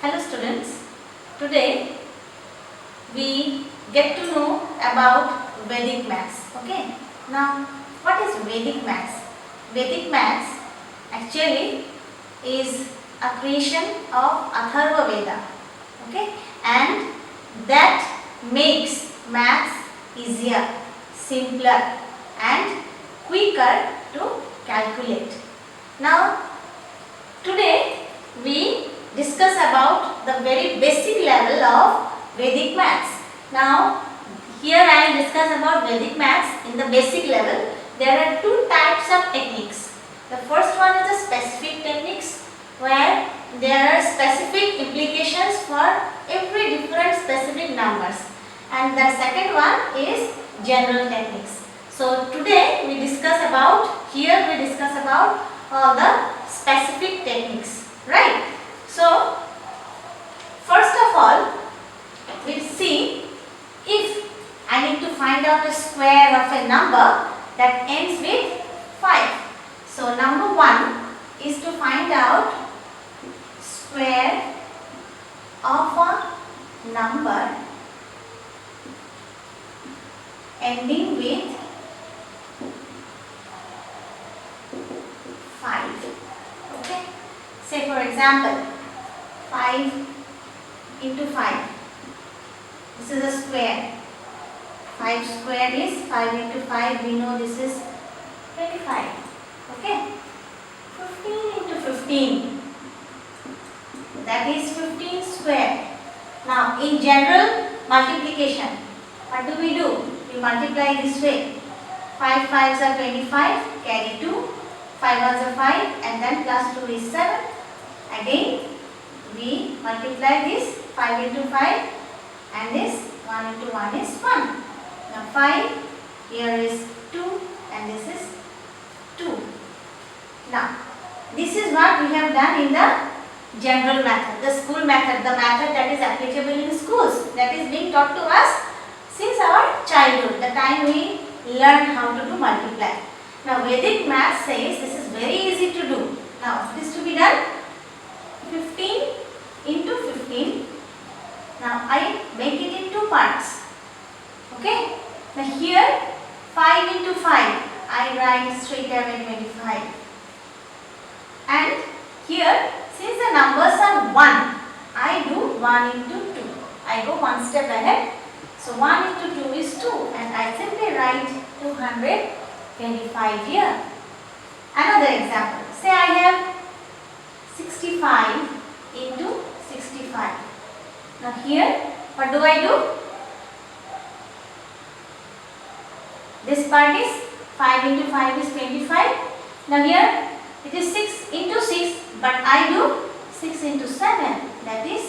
Hello students, today we get to know about Vedic maths. Okay, now what is Vedic maths? Vedic maths actually is a creation of Atharva Veda. Okay, and that makes maths easier, simpler and quicker to calculate. Now today we discuss about the very basic level of Vedic maths. Now here I will discuss about Vedic maths in the basic level. There are two types of techniques. The first one is the specific techniques, where there are specific implications for every different specific numbers, and the second one is general techniques. So today we discuss about all the specific techniques, right? So first of all, we'll see if I need to find out a square of a number that ends with 5. So number 1 is to find out square of a number ending with 5. Okay. Say for example, 5 into 5. This is a square. 5 square is 5 into 5. We know this is 25. Okay. 15 into 15. That is 15 square. Now in general multiplication, what do? We multiply this way. 5 5s are 25, carry 2. 5 1s are 5, and then plus 2 is 7. Again we multiply this 5 into 5, and this 1 into 1 is 1. Now 5, here is 2, and this is 2. Now this is what we have done in the general method, the school method, the method that is applicable in schools, that is being taught to us since our childhood, the time we learn how to do multiply. Now Vedic math says this is very easy to do. Now what is to be done? 15 into 15. Now I make it in 2 parts. Okay. Now here 5 into 5. I write straight away 25. And here, since the numbers are 1, I do 1 into 2. I go one step ahead. So 1 into 2 is 2, and I simply write 225 here. Another example. Say I have 65 into 65. Now here, what do? This part is 5 into 5 is 25. Now here it is 6 into 6, but I do 6 into 7, that is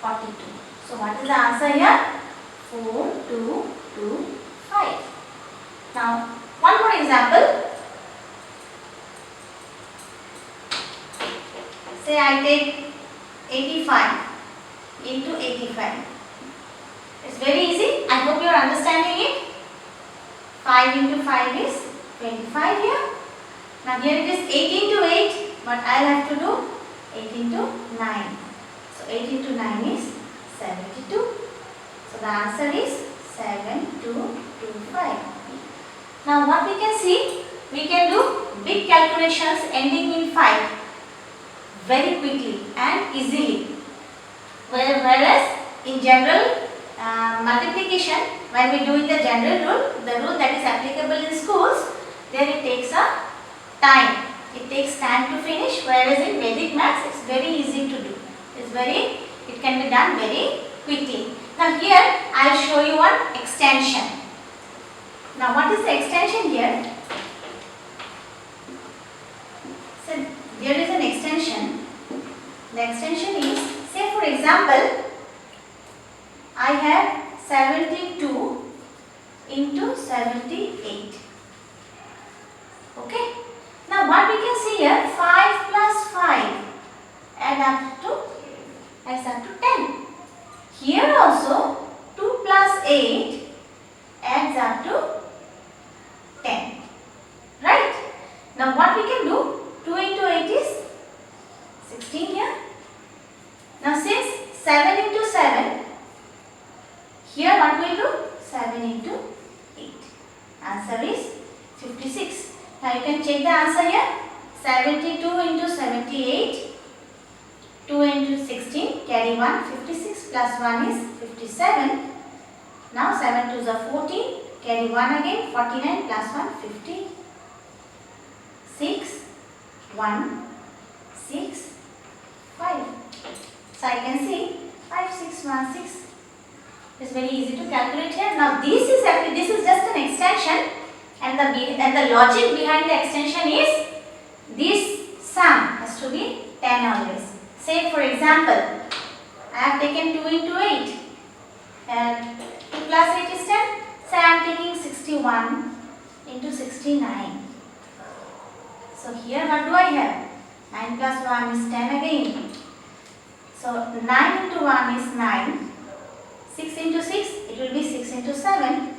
42. So what is the answer here? 4 2 2 5. Now one more example. Say I take 85 into 85. It's very easy. I hope you are understanding it. 5 into 5 is 25 here. Now here it is 8 into 8, but I will have to do 8 into 9. So 8 into 9 is 72. So the answer is 7225. Now what we can see, we can do big calculations ending in 5 very quickly and easily. Whereas in general multiplication, when we do in the general rule, the rule that is applicable in schools, there it takes a time. It takes time to finish, whereas in Vedic maths it's very easy to do. It can be done very quickly. Now here I will show you one extension. Now what is the extension here? So there is an extension. The extension is, say for example, I have 72 into 78. Okay. Now what we can see here, 5 plus 5 adds up to 10. Here also 2 plus 8 adds up to 10. Right? Now what we can do, 2 into 8 is 16 here. Now since 7 into 7. Here what will do? 7 into 8. Answer is 56. Now you can check the answer here. 72 into 78. 2 into 16. Carry 1. 56 plus 1 is 57. Now 7 2s are 14. Carry 1 again. 49 plus 1 50. 6 1 6 5. So I can see 5 6 1 6. It's very easy to calculate here. Now this is just an extension, and the logic behind the extension is this sum has to be 10 always. Say for example, I have taken 2 into 8 and 2 plus 8 is 10. Say I am taking 61 into 69. So here what do I have? 9 plus 1 is 10 again. So 9 into 1 is 9. 6 into 6, it will be 6 into 7,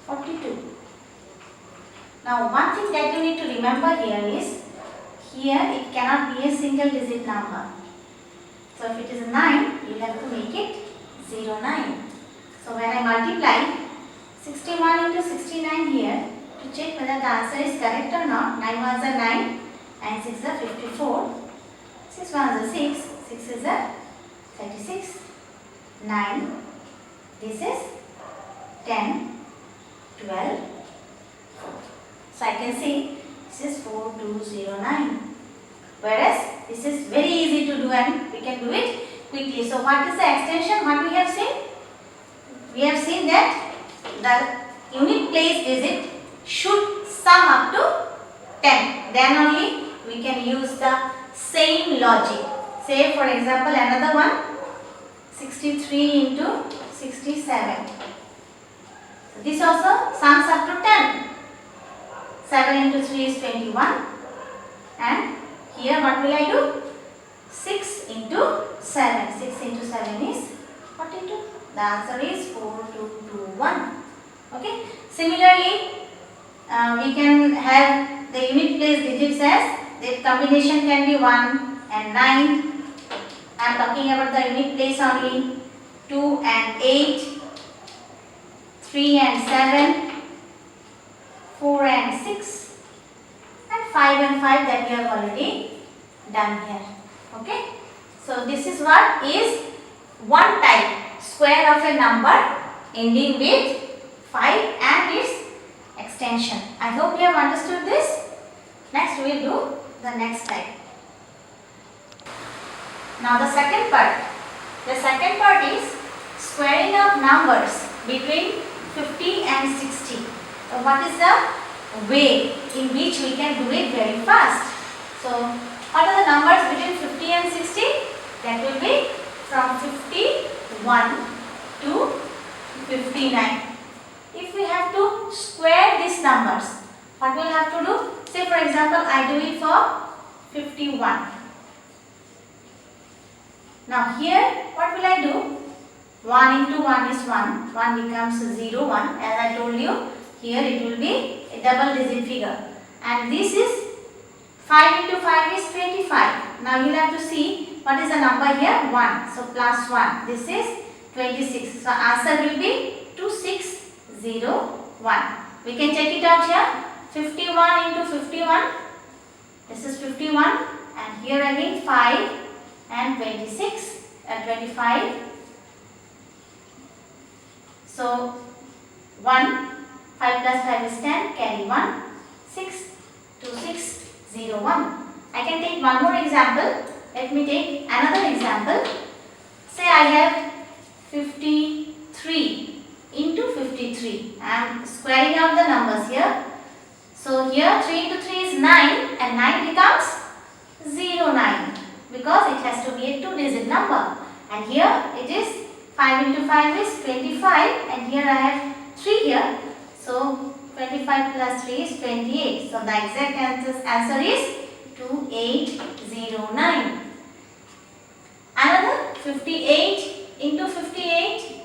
42. Now one thing that you need to remember here is, here it cannot be a single digit number. So if it is 9, you have to make it 09. So when I multiply 61 into 69 here, to check whether the answer is correct or not, 9 ones are 9, 9 6 are 54, 6 ones are 6, 6 is a 36. 9, this is 10, 12, so I can see this is 4209, whereas this is very easy to do and we can do it quickly. So what is the extension? What we have seen? We have seen that the unit place digit should sum up to 10, then only we can use the same logic. Say for example another one, 63 into 67. So this also sums up to 10. 7 into 3 is 21. And here what will I do? 6 into 7. 6 into 7 is 42. The answer is 4221. Okay. Similarly, we can have the unit place digits as the combination can be 1 and 9. I am talking about the unit place only. 2 and 8, 3 and 7, 4 and 6, and 5 and 5 that we have already done here. Okay. So this is what is one type, square of a number ending with 5 and its extension. I hope you have understood this. Next we will do the next type. Now the second part. The second part is squaring of numbers between 50 and 60. So what is the way in which we can do it very fast? So what are the numbers between 50 and 60? That will be from 51 to 59. If we have to square these numbers, what we will have to do? Say for example, I do it for 51. Now here, what will I do? 1 into 1 is 1. 1 becomes 0, 1. As I told you, here it will be a double digit figure. And this is 5 into 5 is 25. Now you will have to see what is the number here? 1. So plus 1. This is 26. So answer will be 2601. We can check it out here. 51 into 51. This is 51. And here again 5. And 26 and 25. So 1, 5 plus 5 is 10, carry 1, 6, 2, 6, 0, 1. I can take one more example. Let me take another example. Say I have 53 into 53. I am squaring out the numbers here. So here 3 into 3 is 9 and 9 becomes 09. Because it has to be a 2-digit number, and here it is 5 into 5 is 25, and here I have 3 here, so 25 plus 3 is 28. So the exact answer is 2809. Another 58 into 58,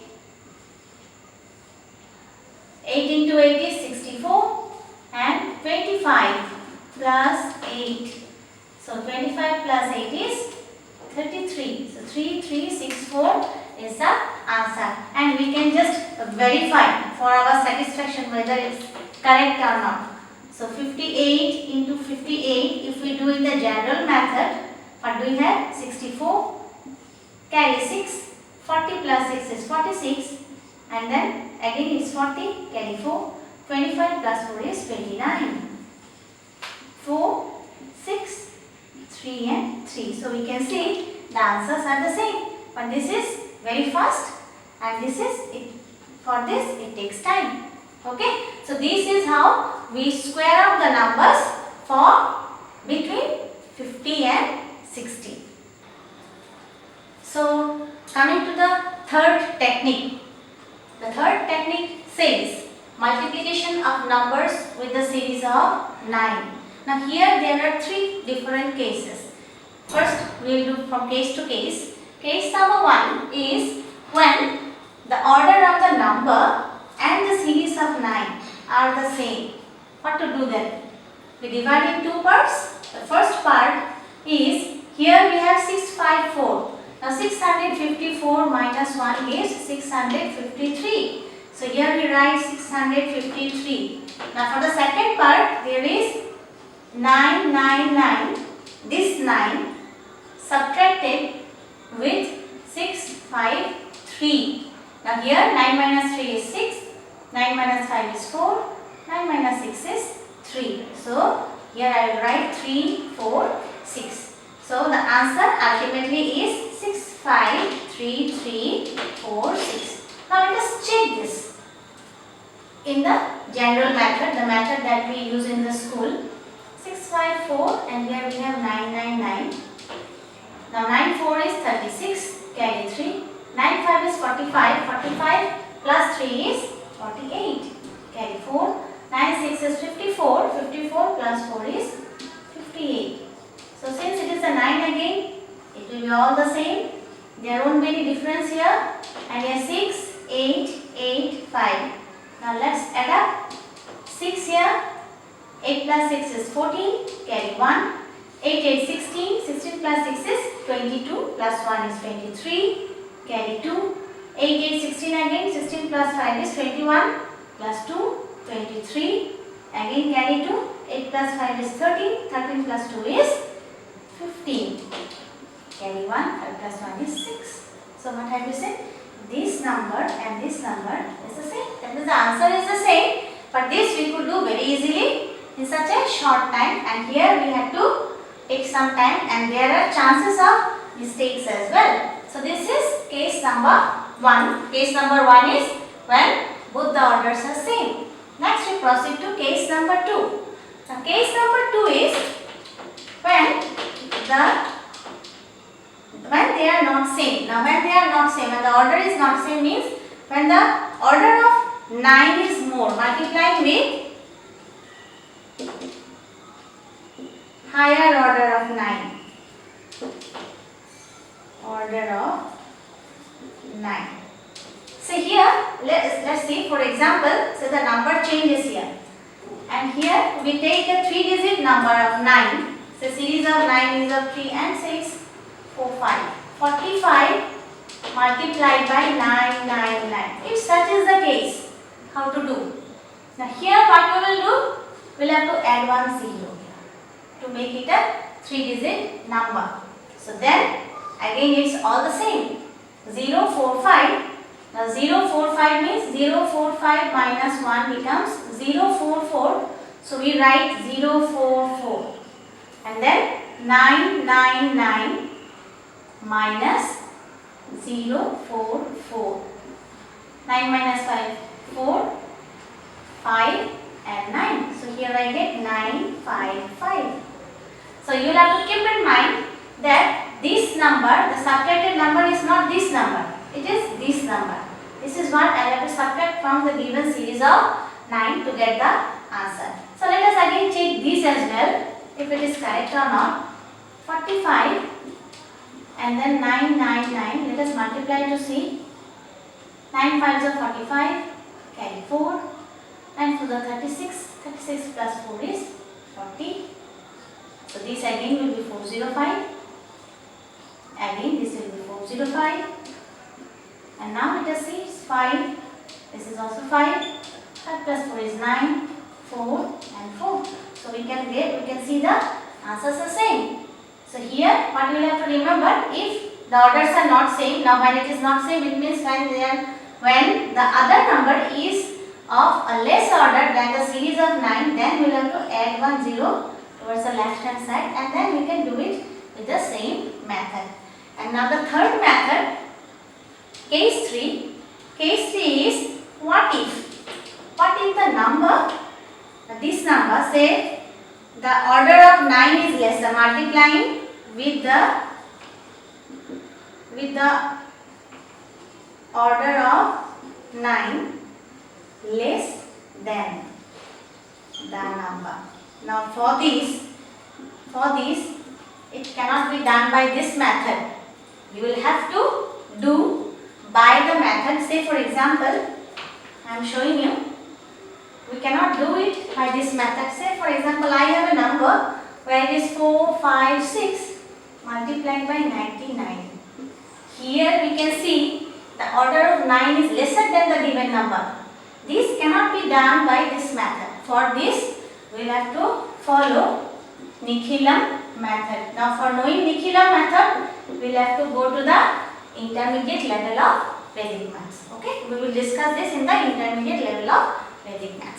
8 into 8 is 64, and 25 plus 8. So 25 plus 8 is 33. So 3364 is the answer, and we can just verify for our satisfaction whether it's correct or not. So 58 into 58, if we do in the general method, what do we have? 64, carry 6, 40 plus 6 is 46, and then again it's 40, carry 4, 25 plus 4 is 29. 4, 6, 3 and 3. So we can see the answers are the same, but this is very fast and this is it. For this it takes time. Okay, so this is how we square out the numbers for between 50 and 60. So coming to the third technique. The third technique says multiplication of numbers with the series of 9. Now here there are three different cases. First we will do from case to case. Case number 1 is when the order of the number and the series of 9 are the same. What to do then? We divide in two parts. The first part is, here we have 654. Now 654 minus 1 is 653. So here we write 653. Now for the second part there is 999. This 9 subtracted with 653. Now here 9 minus 3 is 6. 9 minus 5 is 4. 9 minus 6 is 3. So here I will write 3, 4, 6. So the answer ultimately is 6, 5, 3, 3, 4, 6. Now let us check this. In the general method, the method that we use in the school, 654 and here we have 999. Now 94 is 36, carry 3. 95 is 45, 45 plus 3 is 48, carry 4. 96 is 54, 54 plus 4 is 58. So since it is a 9 again, it will be all the same. There won't be any difference here. And here 6, 8, 8, 5. Now let's add up. 6 here, 8 plus 6 is 14, carry 1. 8, 8, 16, 16 plus 6 is 22, plus 1 is 23, carry 2. 8, 8, 16 again, 16 plus 5 is 21, plus 2, 23, again carry 2. 8 plus 5 is 13, 13 plus 2 is 15, carry 1, 5 plus 1 is 6. So what have you said? This number and this number is the same. That means the answer is the same, but this we could do very easily in such a short time, and here we have to take some time and there are chances of mistakes as well. So this is case number 1. Case number 1 is when both the orders are same. Next we proceed to case number 2. Now case number 2 is when they are not same. Now when they are not same and the order is not same means when the order of 9 is more, multiplying with higher order of 9. Order of 9. So here let's see, for example, so the number changes here. And here we take a 3-digit number of 9. So series of 9 is of 3 and 6, 4, 5. 45 multiplied by 999. If such is the case, how to do? Now here what we will do? We will have to add one 0 here to make it a 3-digit number. So then again it's all the same. 045. Now 045 means 045 minus 1 becomes 044. So we write 044. And then 999 minus 044. 9 minus 5, 4, 5 and 9. So here I get 955. So you will have to keep in mind that this number, the subtracted number is not this number. It is this number. This is what I have to subtract from the given series of 9 to get the answer. So let us again check this as well, if it is correct or not. 45 and then 999. Let us multiply to see. 9 5s are 45, carry 4. 9 4s are 36. 36 plus 4 is 40. So this again will be 405. Again this will be 405. And now let us see, it's 5. This is also 5. 5 plus 4 is 9. 4 and 4. So we can see the answers are same. So here what we will have to remember, if the orders are not same, now when it is not same, it means when the other number is of a less order than the series of 9, then we will have to add 1 0 towards the left hand side, and then we can do it with the same method. And now the third method, case 3. Case 3 is, what if the number, this number, say the order of 9 is lesser, multiplying with the order of 9 less than the number. Now for this it cannot be done by this method. You will have to do by the method. Say for example, I am showing you, we cannot do it by this method. Say for example, I have a number where it is 4, 5, 6 multiplied by 99. Here we can see the order of 9 is lesser than the given number. This cannot be done by this method. For this, we will have to follow Nikhilam method. Now for knowing Nikhilam method, we will have to go to the intermediate level of Vedic maths. Okay, we will discuss this in the intermediate level of Vedic maths.